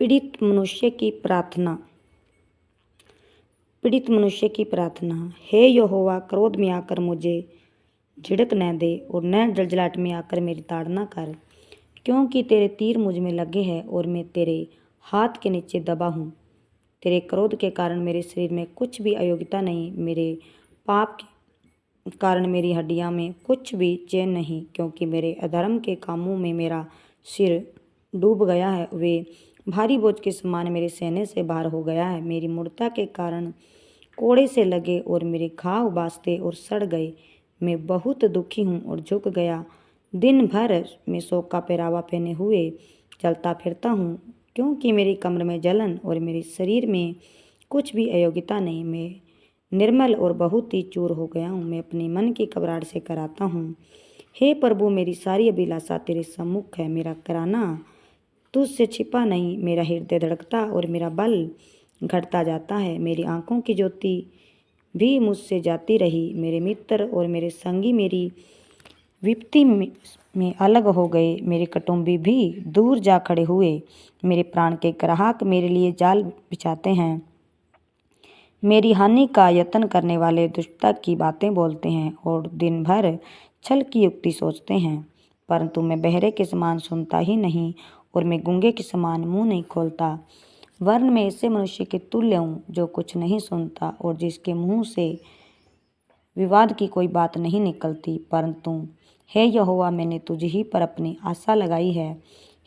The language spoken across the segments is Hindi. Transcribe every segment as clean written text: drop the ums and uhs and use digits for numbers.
पीड़ित मनुष्य की प्रार्थना। पीड़ित मनुष्य की प्रार्थना। हे यहोवा, क्रोध में आकर मुझे झिड़क न दे और न जलजलाहट में आकर मेरी ताड़ना कर, क्योंकि तेरे तीर मुझ में लगे हैं और मैं तेरे हाथ के नीचे दबा हूँ। तेरे क्रोध के कारण मेरे शरीर में कुछ भी अयोग्यता नहीं, मेरे पाप के कारण मेरी हड्डियाँ में कुछ भी चैन नहीं, क्योंकि मेरे अधर्म के कामों में मेरा सिर डूब गया है। वे भारी बोझ के समान मेरे सहने से बाहर हो गया है। मेरी मूर्छा के कारण कोड़े से लगे और मेरे घाव बासते और सड़ गए। मैं बहुत दुखी हूँ और झुक गया। दिन भर मैं शोक का पहरावा पहने हुए चलता फिरता हूँ, क्योंकि मेरी कमर में जलन और मेरे शरीर में कुछ भी अयोग्यता नहीं। मैं निर्मल और बहुत ही चूर हो गया हूँ। मैं अपने मन की घबराहट से कराता हूँ। हे प्रभु, मेरी सारी अभिलाषा तेरे सम्मुख है। मेरा कराना तुझसे छिपा नहीं। मेरा हृदय धड़कता और मेरा बल घटता जाता है। मेरी आंखों की ज्योति भी मुझसे जाती रही। मेरे मित्र और मेरे संगी मेरी विपत्ति में अलग हो गए। मेरे कुटुंबी भी दूर जा खड़े हुए। मेरे प्राण के ग्राहक मेरे लिए जाल बिछाते हैं। मेरी हानि का यत्न करने वाले दुष्टता की बातें बोलते हैं और दिन भर छल की युक्ति सोचते हैं। परंतु मैं बहरे के समान सुनता ही नहीं और मैं गूंगे के समान मुंह नहीं खोलता, वरन मैं ऐसे मनुष्य के तुल्य हूँ जो कुछ नहीं सुनता और जिसके मुंह से विवाद की कोई बात नहीं निकलती। परंतु हे यहोवा, मैंने तुझ ही पर अपनी आशा लगाई है।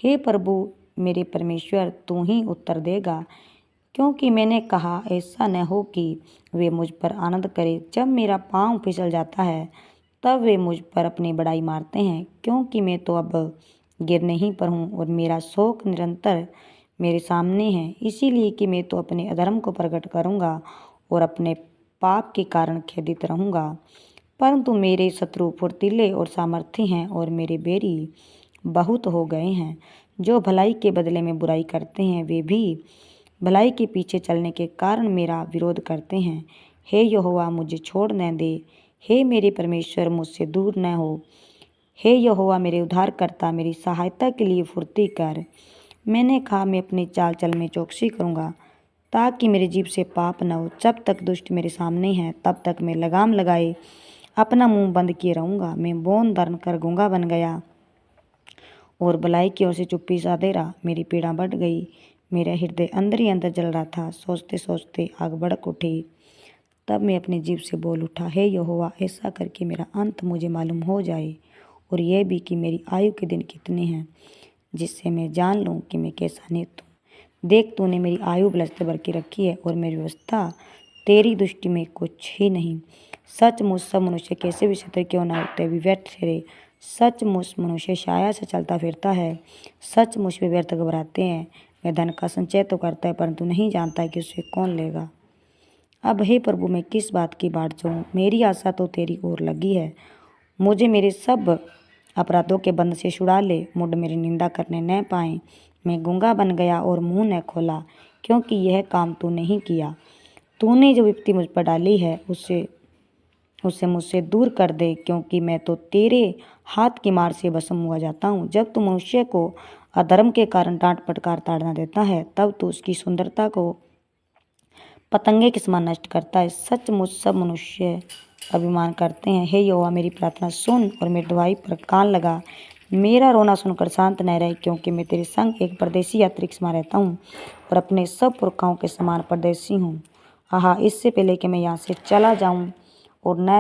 हे प्रभु मेरे परमेश्वर, तू ही उत्तर देगा, क्योंकि मैंने कहा ऐसा न हो कि वे मुझ पर आनंद करें। जब मेरा पाँव फिसल जाता है तब वे मुझ पर अपनी बड़ाई मारते हैं, क्योंकि मैं तो अब गिरने ही पर हूँ और मेरा शोक निरंतर मेरे सामने है। इसीलिए कि मैं तो अपने अधर्म को प्रकट करूँगा और अपने पाप के कारण खेदित रहूँगा। परंतु मेरे शत्रु फुर्तीले और सामर्थी हैं और मेरे बैरी बहुत हो गए हैं। जो भलाई के बदले में बुराई करते हैं, वे भी भलाई के पीछे चलने के कारण मेरा विरोध करते हैं। हे यहोवा, मुझे छोड़ न दे। हे मेरे परमेश्वर, मुझसे दूर न हो। हे यहोवा मेरे उद्धारकर्ता, मेरी सहायता के लिए फुर्ती कर। मैंने कहा, मैं अपनी चाल चल में चौकसी करूँगा, ताकि मेरी जीभ से पाप न हो। जब तक दुष्ट मेरे सामने हैं, तब तक मैं लगाम लगाए अपना मुंह बंद किए रहूँगा। मैं बौन धर कर गूंगा बन गया और भलाई की ओर से चुप्पी साधे रहा। मेरी पीड़ा बढ़ गई, मेरा हृदय अंदर ही अंदर जल रहा था। सोचते सोचते आग भड़क उठी। तब मैं अपनी जीभ से बोल उठा, हे यहोवा, ऐसा करके मेरा अंत मुझे मालूम हो जाए, और यह भी कि मेरी आयु के दिन कितने हैं, जिससे मैं जान लूँ कि मैं कैसा नियुक्त हूँ। देख, तूने मेरी आयु बलस्ते भर के रखी है और मेरी व्यवस्था तेरी दृष्टि में कुछ ही नहीं। सचमुच सब मनुष्य कैसे विचित्र क्यों ना होते, वे व्यर्थ ठहरे। सचमुच मनुष्य छाया से चलता फिरता है। सचमुच वे व्यर्थ घबराते हैं। वह धन का संचय तो करता है, परंतु नहीं जानता कि उसे कौन लेगा। अब हे प्रभु, मैं किस बात की बाट जोऊं? मेरी आशा तो तेरी ओर लगी है। मुझे मेरे सब अपराधों के बंध से छुड़ा ले। मुझ मेरी निंदा करने न पाए। मैं गूंगा बन गया और मुंह न खोला, क्योंकि यह काम तूने ही किया। तूने जो विपत्ति मुझ पर डाली है, उसे मुझसे दूर कर दे, क्योंकि मैं तो तेरे हाथ की मार से भस्म हुआ जाता हूँ। जब तू मनुष्य को अधर्म के कारण डांट फटकार ताड़ना देता है, तब तू उसकी सुंदरता को पतंगे के समान नष्ट करता है। सचमुच सब मनुष्य अभिमान करते हैं। हे यहोवा, मेरी प्रार्थना सुन और मेरी दुहाई पर कान लगा। मेरा रोना सुनकर शांत न रहे, क्योंकि मैं तेरे संग एक परदेसी यात्री के समान रहता हूँ और अपने सब पुरखाओं के समान परदेसी हूँ। आहा, इससे पहले कि मैं यहाँ से चला जाऊँ और न